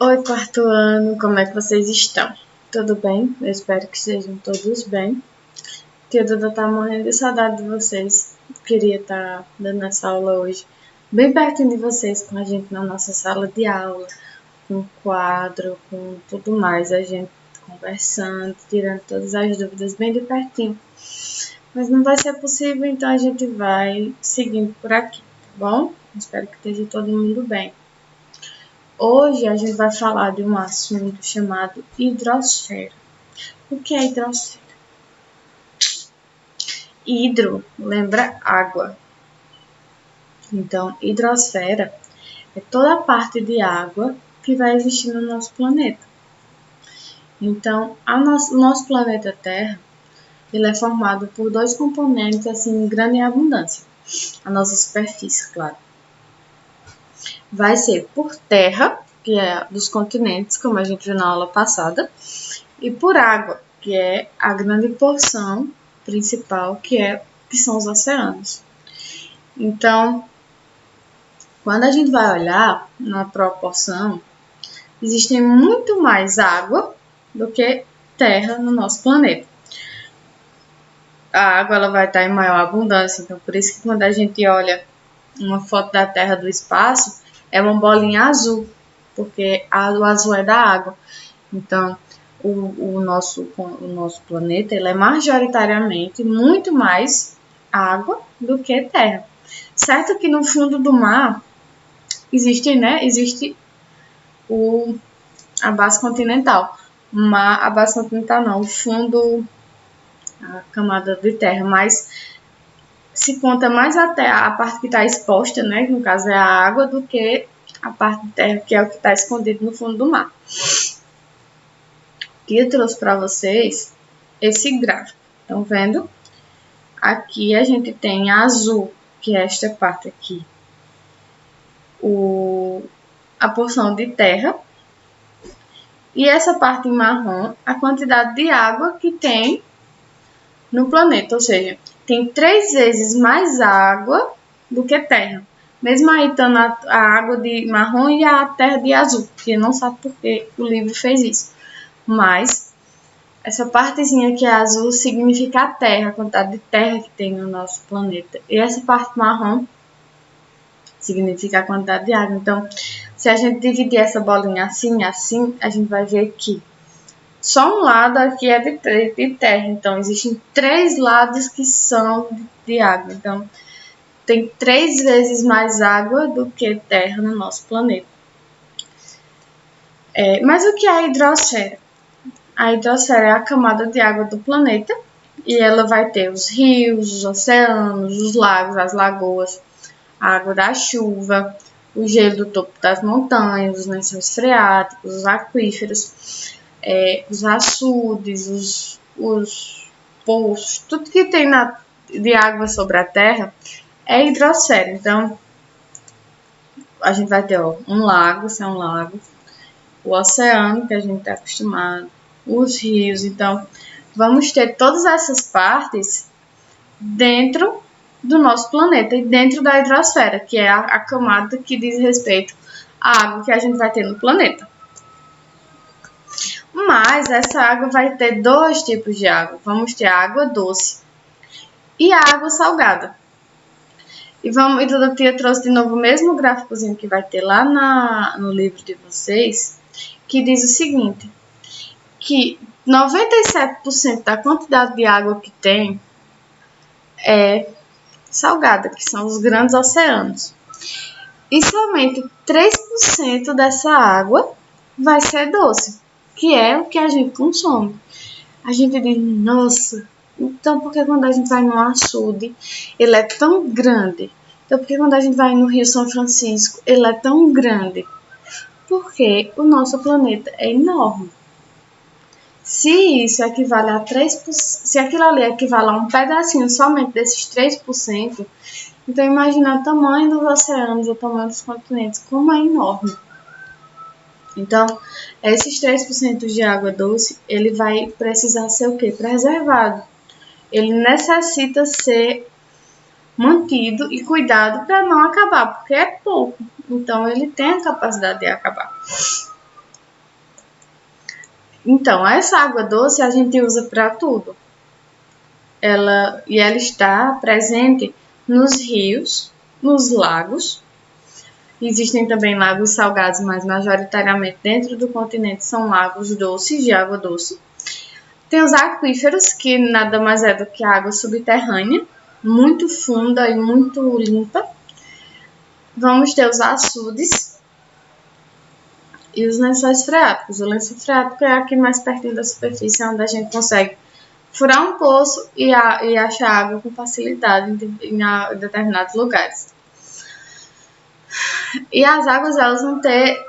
Oi, quarto ano, como é que vocês estão? Tudo bem? Eu espero que estejam todos bem. Tia Duda tá morrendo de saudade de vocês. Queria estar dando essa aula hoje, bem pertinho de vocês, com a gente na nossa sala de aula, com quadro, com tudo mais, a gente conversando, tirando todas as dúvidas bem de pertinho. Mas não vai ser possível, então a gente vai seguindo por aqui, tá bom? Espero que esteja todo mundo bem. Hoje a gente vai falar de um assunto chamado hidrosfera. O que é hidrosfera? Hidro lembra água. Então, hidrosfera é toda a parte de água que vai existir no nosso planeta. Então, o nosso planeta Terra ele é formado por dois componentes assim, em grande abundância. A nossa superfície, claro. Vai ser por terra, que é dos continentes, como a gente viu na aula passada, e por água, que é a grande porção principal, que são os oceanos. Então, quando a gente vai olhar na proporção, existe muito mais água do que terra no nosso planeta. A água ela vai estar em maior abundância, então por isso que quando a gente olha uma foto da Terra do espaço, é uma bolinha azul, porque o azul é da água. Então, o nosso planeta ele é majoritariamente muito mais água do que terra. Certo que no fundo do mar existe a base continental. A base continental não, o fundo, a camada de terra, mas se conta mais até a parte que está exposta, né, que no caso é a água, do que a parte de terra, que é o que está escondido no fundo do mar. Aqui eu trouxe para vocês esse gráfico. Estão vendo? Aqui a gente tem azul, que é esta parte aqui. A porção de terra. E essa parte em marrom, a quantidade de água que tem no planeta. Ou seja, tem 3 vezes mais água do que terra. Mesmo aí estando a água de marrom e a terra de azul. Que não sabe por que o livro fez isso. Mas essa partezinha que é azul significa a terra, a quantidade de terra que tem no nosso planeta. E essa parte marrom significa a quantidade de água. Então, se a gente dividir essa bolinha assim, assim, a gente vai ver que só um lado aqui é de terra. Então, existem 3 lados que são de água. Então, tem 3 vezes mais água do que terra no nosso planeta. Mas o que é a hidrosfera? A hidrosfera é a camada de água do planeta e ela vai ter os rios, os oceanos, os lagos, as lagoas, a água da chuva, o gelo do topo das montanhas, os lençóis freáticos, os aquíferos, os açudes, os poços, tudo que tem de água sobre a terra é hidrosfera. Então, a gente vai ter um lago, se é um lago, o oceano, que a gente está acostumado, os rios. Então, vamos ter todas essas partes dentro do nosso planeta e dentro da hidrosfera, que é a camada que diz respeito à água que a gente vai ter no planeta. Mas essa água vai ter 2 tipos de água. Vamos ter a água doce e a água salgada. E a tia trouxe de novo o mesmo gráficozinho que vai ter lá no livro de vocês, que diz o seguinte, que 97% da quantidade de água que tem é salgada, que são os grandes oceanos. E somente 3% dessa água vai ser doce, que é o que a gente consome. A gente diz, nossa, então por que quando a gente vai no açude, ele é tão grande? Então por que quando a gente vai no Rio São Francisco, ele é tão grande? Porque o nosso planeta é enorme. Se isso equivale a 3%, se aquilo ali equivale a um pedacinho somente desses 3%, então imagina o tamanho dos oceanos, o tamanho dos continentes, como é enorme. Então, esses 3% de água doce, ele vai precisar ser o quê? Preservado. Ele necessita ser mantido e cuidado para não acabar, porque é pouco. Então, ele tem a capacidade de acabar. Então, essa água doce a gente usa para tudo. Ela está presente nos rios, nos lagos. Existem também lagos salgados, mas majoritariamente dentro do continente são lagos doces, de água doce. Tem os aquíferos, que nada mais é do que água subterrânea, muito funda e muito limpa. Vamos ter os açudes e os lençóis freáticos. O lençol freático é aqui mais pertinho da superfície, onde a gente consegue furar um poço e achar água com facilidade em determinados lugares. E as águas elas vão ter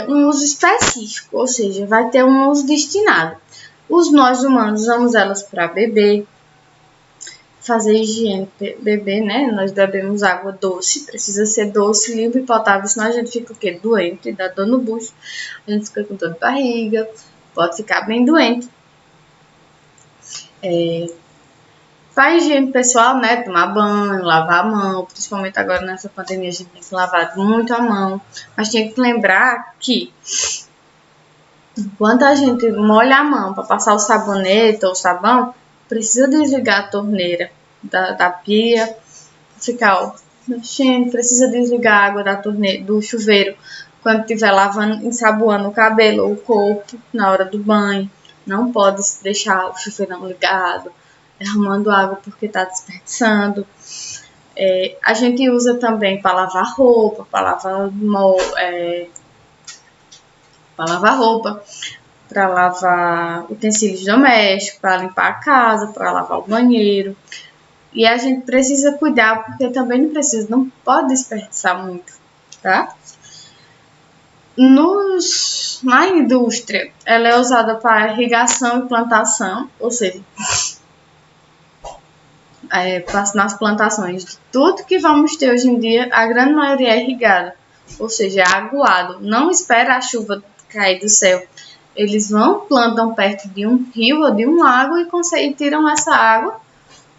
um uso específico, ou seja, vai ter um uso destinado. Nós humanos usamos elas para beber, fazer higiene, beber, né? Nós bebemos água doce, precisa ser doce, limpa e potável, senão a gente fica o quê? Doente, dá dor no bucho, a gente fica com dor de barriga, pode ficar bem doente. Para higiene pessoal, né? Tomar banho, lavar a mão, principalmente agora nessa pandemia a gente tem que lavar muito a mão, mas tem que lembrar que enquanto a gente molha a mão para passar o sabonete ou o sabão, precisa desligar a torneira da pia, ficar mexendo, precisa desligar a água da torneira, do chuveiro quando estiver lavando, ensaboando o cabelo ou o corpo na hora do banho. Não pode deixar o chuveirão ligado, derramando água porque está desperdiçando. A gente usa também para lavar roupa, para lavar utensílios domésticos, para limpar a casa, para lavar o banheiro. E a gente precisa cuidar, porque também não pode desperdiçar muito, tá? Na indústria, ela é usada para irrigação e plantação, ou seja, nas plantações. Tudo que vamos ter hoje em dia, a grande maioria é irrigada, ou seja, é aguado. Não espera a chuva cair do céu. Eles plantam perto de um rio ou de um lago e tiram essa água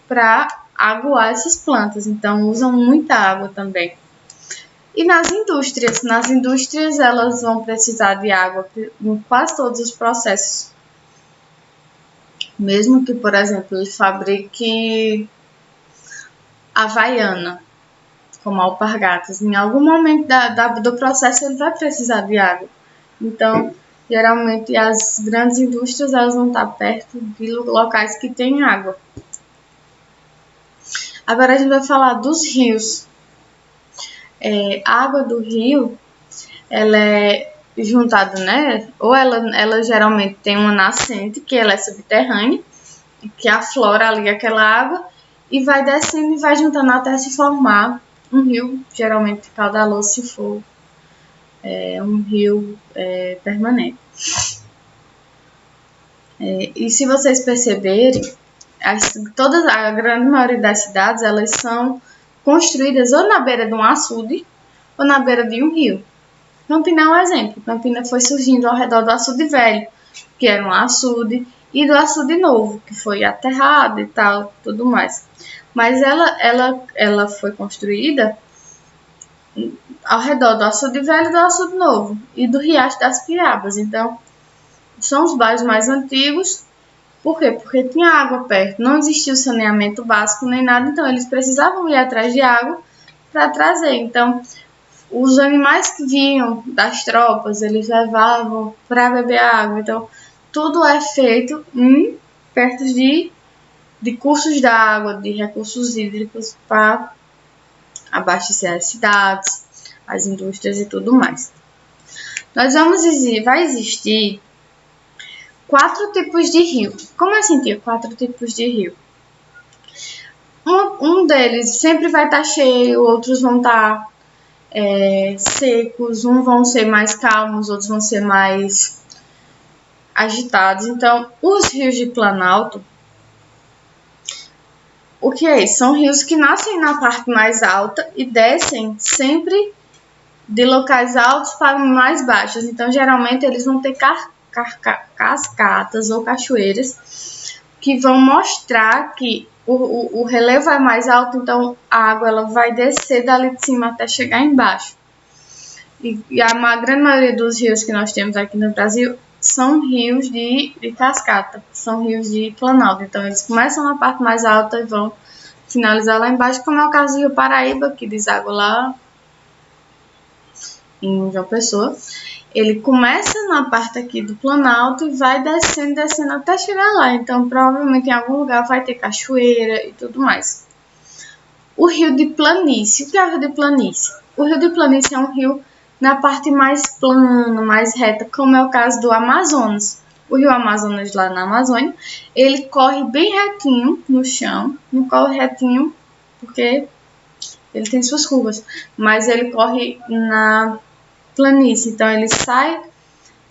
para aguar essas plantas. Então, usam muita água também. E nas indústrias elas vão precisar de água em quase todos os processos. Mesmo que, por exemplo, ele fabrique Havaiana, como alpargatas, em algum momento do processo ele vai precisar de água. Então, geralmente as grandes indústrias elas vão estar perto de locais que têm água. Agora a gente vai falar dos rios. A água do rio, ela é juntada, né? Ou ela geralmente tem uma nascente, que ela é subterrânea, que aflora ali aquela água e vai descendo e vai juntando até se formar um rio, geralmente caudaloso se for um rio permanente. E se vocês perceberem, a grande maioria das cidades elas são construídas ou na beira de um açude ou na beira de um rio. Campina é um exemplo. Campina foi surgindo ao redor do açude velho, que era um açude, e do açude novo, que foi aterrado e tal, tudo mais. Mas ela foi construída ao redor do açude velho e do açude novo, e do Riacho das Piabas. Então, são os bairros mais antigos. Por quê? Porque tinha água perto, não existia o saneamento básico nem nada, então eles precisavam ir atrás de água para trazer. Então, os animais que vinham das tropas, eles levavam para beber água. Então, tudo é feito perto de cursos d'água, de recursos hídricos para abastecer as cidades, as indústrias e tudo mais. Vai existir 4 tipos de rio. Como assim, tia? 4 tipos de rio. Um deles sempre vai estar cheio, outros vão estar secos, uns vão ser mais calmos, outros vão ser mais agitados. Então, os rios de Planalto, o que é isso? São rios que nascem na parte mais alta e descem sempre de locais altos para mais baixos. Então, geralmente, eles vão ter cascatas ou cachoeiras que vão mostrar que o relevo é mais alto, então a água ela vai descer dali de cima até chegar embaixo. E a grande maioria dos rios que nós temos aqui no Brasil são rios de cascata, são rios de planalto. Então, eles começam na parte mais alta e vão finalizar lá embaixo, como é o caso do Rio Paraíba, que deságua lá em João Pessoa. Ele começa na parte aqui do planalto e vai descendo, descendo até chegar lá. Então, provavelmente em algum lugar vai ter cachoeira e tudo mais. O rio de planície. O que é o rio de planície? O rio de planície é um rio na parte mais plana, mais reta, como é o caso do Amazonas. O rio Amazonas, lá na Amazônia, ele corre bem retinho no chão. Não corre retinho porque ele tem suas curvas, mas ele corre na planície. Então, ele sai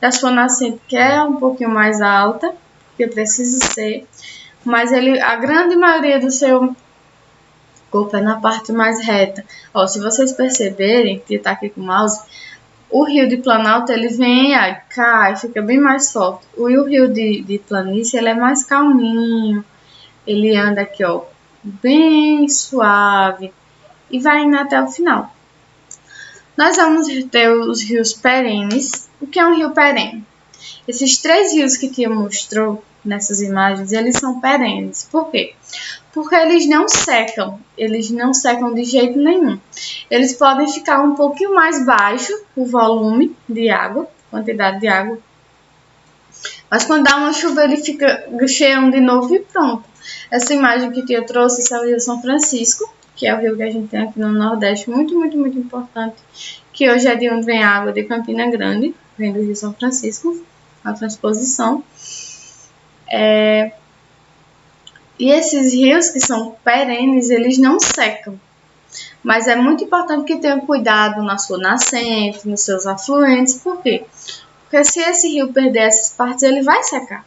da sua nascente, que é um pouquinho mais alta, que precisa ser, mas a grande maioria do seu corpo é na parte mais reta. Ó, se vocês perceberem, que tá aqui com o mouse, o rio de Planalto, ele vem, aí cai, fica bem mais forte. O rio de planície, ele é mais calminho, ele anda aqui, ó, bem suave, e vai indo até o final. Nós vamos ter os rios perenes. O que é um rio perene? Esses 3 rios que Tia mostrou nessas imagens, eles são perenes. Por quê? Porque eles não secam de jeito nenhum. Eles podem ficar um pouquinho mais baixo, o volume de água, quantidade de água. Mas quando dá uma chuva, ele fica cheio de novo e pronto. Essa imagem que Tia trouxe, esse é o Rio São Francisco, que é o rio que a gente tem aqui no Nordeste, muito, muito, muito importante, que hoje é de onde vem a água de Campina Grande, vem do Rio São Francisco, a transposição. E esses rios que são perenes, eles não secam. Mas é muito importante que tenha cuidado na sua nascente, nos seus afluentes. Por quê? Porque se esse rio perder essas partes, ele vai secar.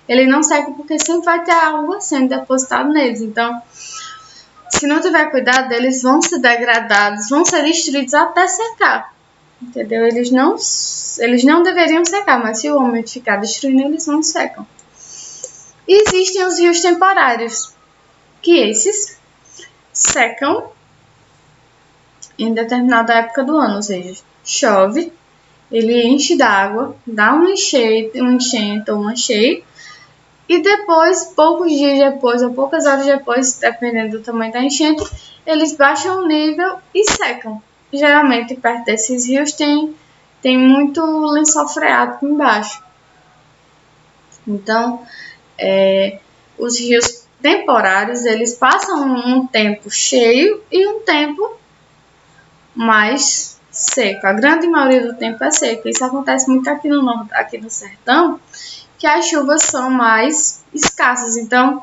Ele não seca porque sempre vai ter água sendo depositada neles. Então, se não tiver cuidado, eles vão ser degradados, vão ser destruídos até secar. Entendeu? Eles não deveriam secar, mas se o homem ficar destruindo, eles não secam. E existem os rios temporários, que esses secam em determinada época do ano, ou seja, chove, ele enche d'água, dá um enchente ou uma cheia, e depois, poucos dias depois ou poucas horas depois, dependendo do tamanho da enchente, eles baixam o nível e secam. Geralmente, perto desses rios tem muito lençol freático embaixo. Então, os rios temporários, eles passam um tempo cheio e um tempo mais seco. A grande maioria do tempo é seco. Isso acontece muito aqui no sertão, que as chuvas são mais escassas. Então,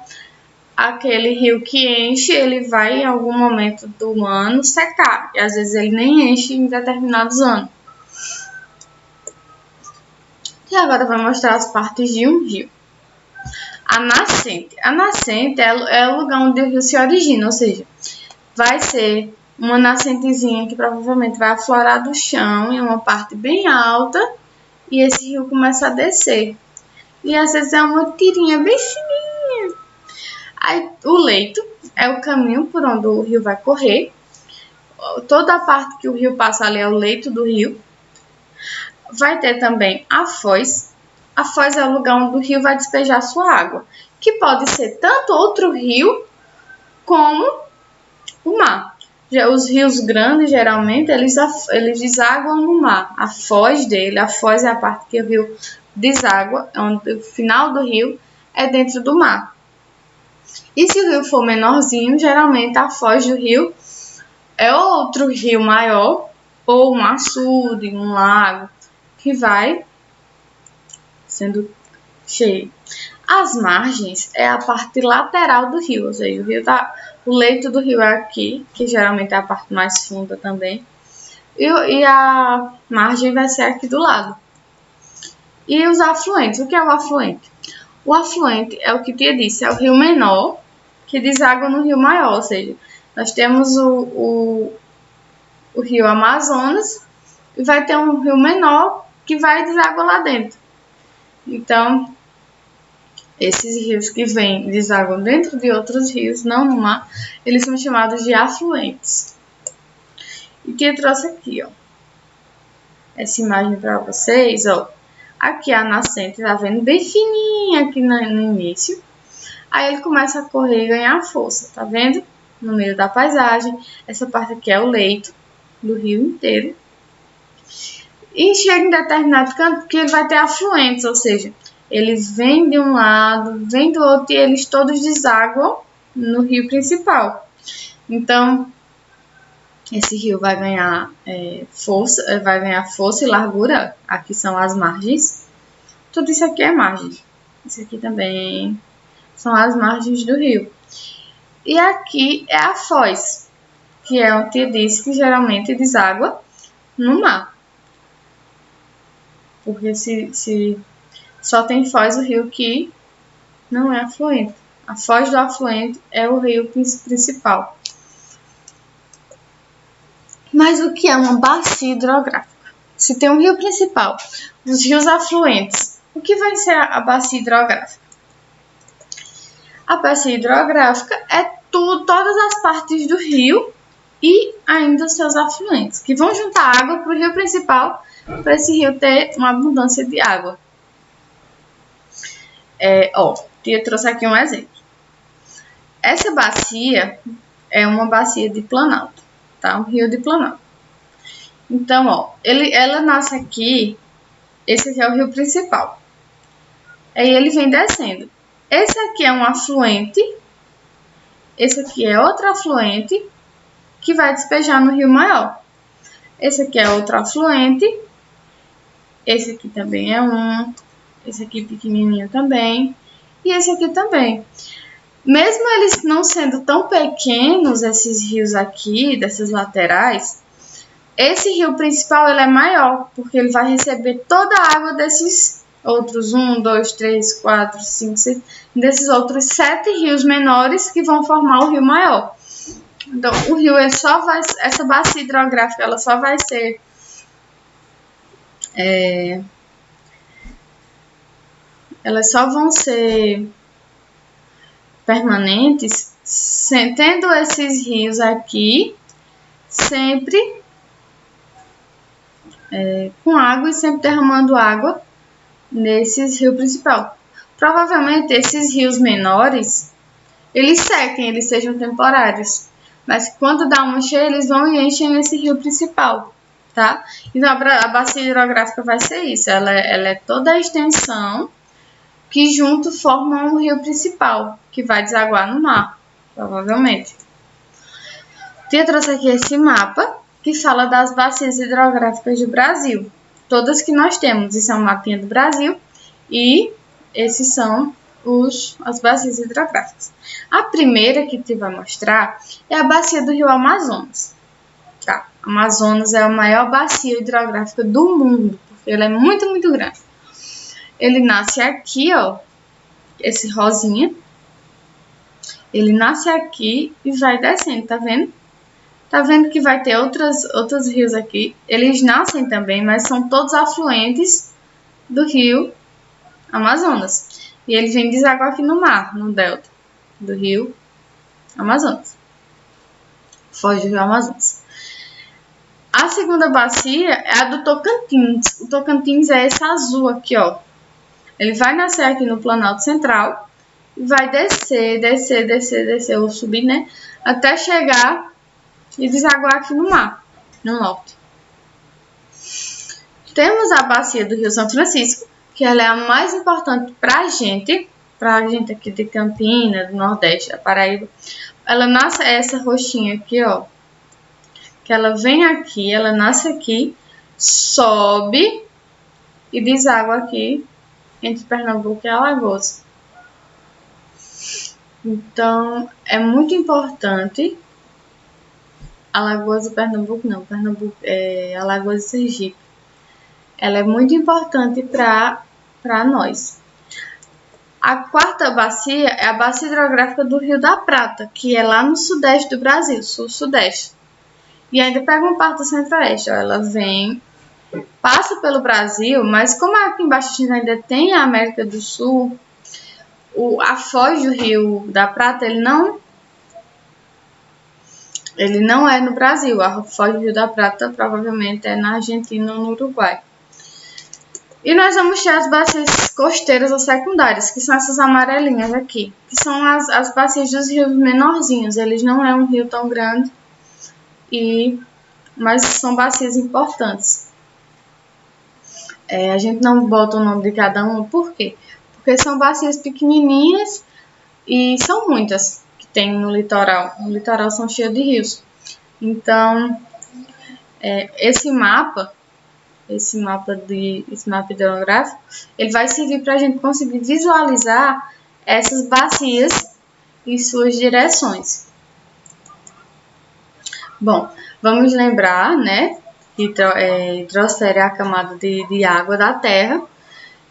aquele rio que enche, ele vai em algum momento do ano secar. E às vezes ele nem enche em determinados anos. E agora vai mostrar as partes de um rio. A nascente. A nascente é o lugar onde o rio se origina, ou seja, vai ser uma nascentezinha que provavelmente vai aflorar do chão em uma parte bem alta e esse rio começa a descer. E às vezes é uma tirinha bem fininha. Aí, o leito é o caminho por onde o rio vai correr. Toda a parte que o rio passa ali é o leito do rio. Vai ter também a foz. A foz é o lugar onde o rio vai despejar sua água, que pode ser tanto outro rio como o mar. Os rios grandes, geralmente, eles desaguam no mar. A foz é a parte que o rio deságua, onde o final do rio é dentro do mar. E se o rio for menorzinho, geralmente a foz do rio é outro rio maior, ou um açude, um lago, que vai sendo cheio. As margens é a parte lateral do rio, ou seja, o leito do rio é aqui, que geralmente é a parte mais funda também, e a margem vai ser aqui do lado. E os afluentes, o que é o afluente? O afluente é o que Tia disse, é o rio menor que deságua no rio maior, ou seja, nós temos o rio Amazonas e vai ter um rio menor que vai deságuar lá dentro. Então, esses rios que vêm deságuam dentro de outros rios, não no mar, eles são chamados de afluentes. E que eu trouxe aqui, ó, essa imagem para vocês, ó. Aqui a nascente, tá vendo? Bem fininha aqui no início. Aí ele começa a correr e ganhar força, tá vendo? No meio da paisagem. Essa parte aqui é o leito do rio inteiro. E chega em determinado canto que ele vai ter afluentes, ou seja, eles vêm de um lado, vêm do outro e eles todos desaguam no rio principal. Então, esse rio vai ganhar força e largura. Aqui são as margens. Tudo isso aqui é margem. Isso aqui também são as margens do rio. E aqui é a foz, que é onde eu disse que geralmente deságua no mar. Porque se só tem foz o rio que não é afluente. A foz do afluente é o rio principal. Mas o que é uma bacia hidrográfica? Se tem um rio principal, os rios afluentes, o que vai ser a bacia hidrográfica? A bacia hidrográfica é todas as partes do rio e ainda os seus afluentes, que vão juntar água para o rio principal, para esse rio ter uma abundância de água. Eu trouxe aqui um exemplo. Essa bacia é uma bacia de Planalto, tá? Um rio de Planalto. Então, ela nasce aqui, esse aqui é o rio principal. Aí ele vem descendo. Esse aqui é um afluente, esse aqui é outro afluente, que vai despejar no rio maior. Esse aqui é outro afluente, esse aqui também é um, esse aqui pequenininho também, e esse aqui também. Mesmo eles não sendo tão pequenos, esses rios aqui, dessas laterais, esse rio principal ele é maior, porque ele vai receber toda a água desses outros 1, 2, 3, 4, 5, 6, desses outros 7 rios menores que vão formar o rio maior. Então, o rio essa bacia hidrográfica, ela só vai ser elas só vão ser permanentes tendo esses rios aqui sempre com água e sempre derramando água nesses rios principal. Provavelmente esses rios menores eles sequem, eles sejam temporários, mas quando dá uma cheia eles vão e enchem esse rio principal, tá? Então a bacia hidrográfica vai ser isso, ela é toda a extensão que junto formam o rio principal, que vai desaguar no mar, provavelmente. Eu trouxe aqui esse mapa que fala das bacias hidrográficas do Brasil. Todas que nós temos. Isso é um mapinha do Brasil e esses são as bacias hidrográficas. A primeira que te vai mostrar é a bacia do rio Amazonas. Tá? Amazonas é a maior bacia hidrográfica do mundo, porque ela é muito, muito grande. Ele nasce aqui, esse rosinha. Ele nasce aqui e vai descendo, tá vendo? Tá vendo que vai ter outros rios aqui. Eles nascem também, mas são todos afluentes do rio Amazonas. E eles vêm desaguar aqui no mar, no delta do rio Amazonas. Foz do rio Amazonas. A segunda bacia é a do Tocantins. O Tocantins é esse azul aqui, Ele vai nascer aqui no Planalto Central e vai descer, ou subir, né? Até chegar e desaguar aqui no mar, no norte. Temos a bacia do Rio São Francisco, que ela é a mais importante pra gente aqui de Campinas, do Nordeste, da Paraíba. Ela nasce essa roxinha aqui, que ela vem aqui, ela nasce aqui, sobe e deságua aqui entre Pernambuco e Alagoas. Então, é muito importante. Alagoas e Pernambuco não, Alagoas e Sergipe. Ela é muito importante para nós. A quarta bacia é a bacia hidrográfica do Rio da Prata, que é lá no sudeste do Brasil, sul-sudeste. E ainda pega uma parte do centro-oeste. Ela vem, passa pelo Brasil, mas como aqui embaixo a gente ainda tem a América do Sul, a foz do Rio da Prata, ele não é no Brasil. A foz do Rio da Prata provavelmente é na Argentina ou no Uruguai. E nós vamos ter as bacias costeiras ou secundárias, que são essas amarelinhas aqui, que são as bacias dos rios menorzinhos. Eles não é um rio tão grande, mas são bacias importantes. A gente não bota o nome de cada uma, por quê? Porque são bacias pequenininhas e são muitas que tem no litoral. No litoral são cheios de rios. Então, esse mapa hidrográfico, ele vai servir para a gente conseguir visualizar essas bacias e suas direções. Bom, vamos lembrar, né, hidrosfera é a camada de água da Terra,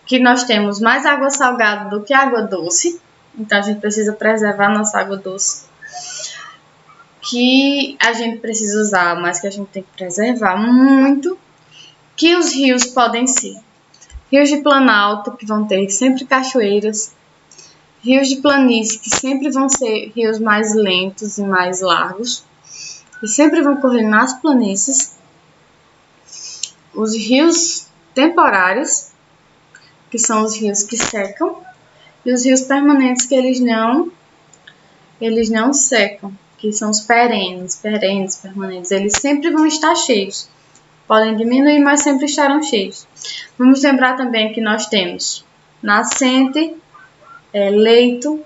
que nós temos mais água salgada do que água doce, então a gente precisa preservar nossa água doce, que a gente precisa usar, mas que a gente tem que preservar muito, que os rios podem ser rios de planalto, que vão ter sempre cachoeiras, rios de planície, que sempre vão ser rios mais lentos e mais largos, e sempre vão correr nas planícies, os rios temporários, que são os rios que secam, e os rios permanentes, que eles não secam, que são os permanentes, eles sempre vão estar cheios. Podem diminuir, mas sempre estarão cheios. Vamos lembrar também que nós temos nascente, leito,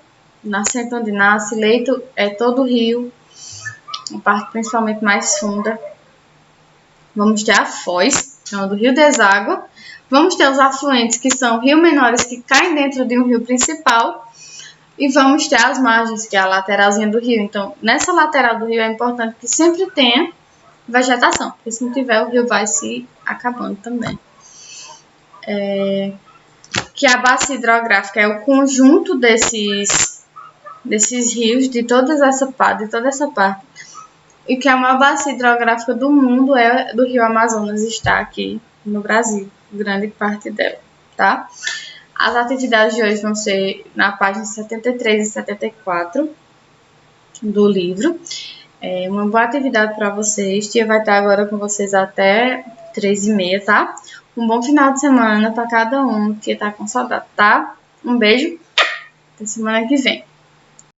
nascente onde nasce, leito é todo o rio, a parte principalmente mais funda. Vamos ter a foz, que é onde o rio deságua. Vamos ter os afluentes, que são rios menores que caem dentro de um rio principal. E vamos ter as margens, que é a lateralzinha do rio. Então, nessa lateral do rio é importante que sempre tenha vegetação, porque se não tiver, o rio vai se acabando também. Que a bacia hidrográfica é o conjunto desses rios, de toda essa parte, e que a maior bacia hidrográfica do mundo é do rio Amazonas, está aqui no Brasil, grande parte dela, tá? As atividades de hoje vão ser na página 73 e 74 do livro. Uma boa atividade para vocês. Tia vai estar agora com vocês até 3h30, tá? Um bom final de semana para cada um que tá com saudade, tá? Um beijo. Até semana que vem.